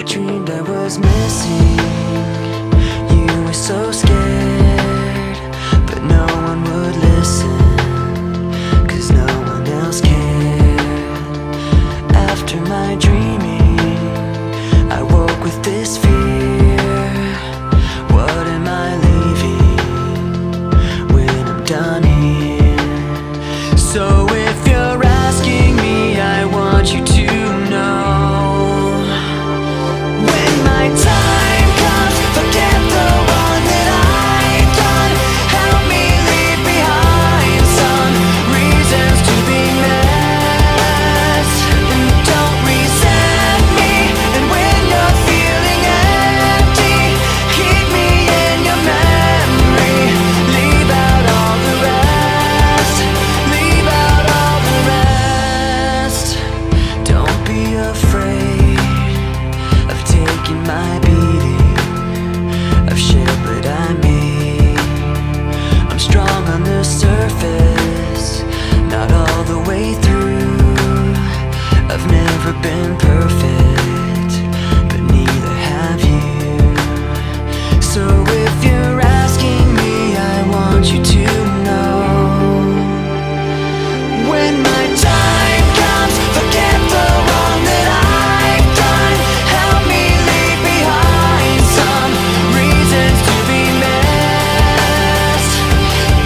I dreamed I was missing. You were so scared, but no one would listen, 'cause no one else cared. After my dreaming, I woke with this fear. What am I leaving when I'm done here? So if you're asking me, I want you to know, when my time comes, forget the one that I've done. Help me leave behind some reasons to be missed. And don't resent me. And when you're feeling empty, keep me in your memory. Leave out all the rest. Leave out all the rest. Don't be afraid of taking my beating, of shit that I made. I'm strong on the surface, not all the way through. I've never been perfect, but neither have you. So if you're asking me, I want you to know, when my time comes, forget the wrong that I've done. Help me leave behind some reasons to be missed.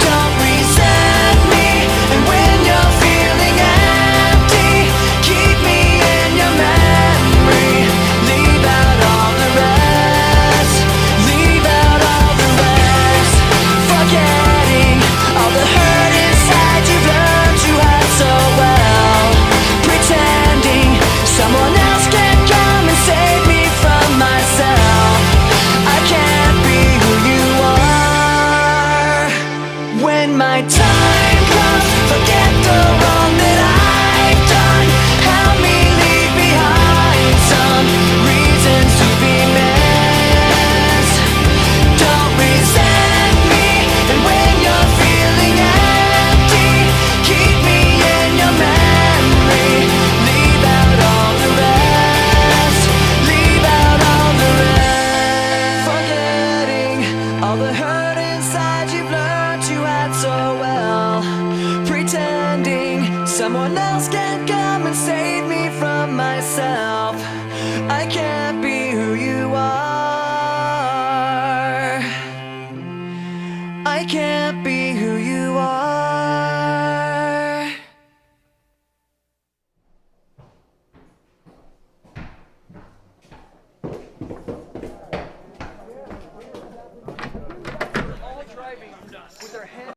Don't resent me. And when you're feeling empty, keep me in your memory. Leave out all the rest. Leave out all the rest. Forgetting all the hurt inside you've learned to hide so well. Pretending someone else can come and save me from myself. I can't be who you are. When my time comes, forget the wrong that I've done. Help me leave behind some reasons to be missed. Don't resent me. And when you're feeling empty, keep me in your memory. Leave out all the rest. Leave out all the rest. Forgetting all the hurt inside you've learned to hide so well. Pretending someone else can come and save me from myself. I can't be who you are. I can't be who you are.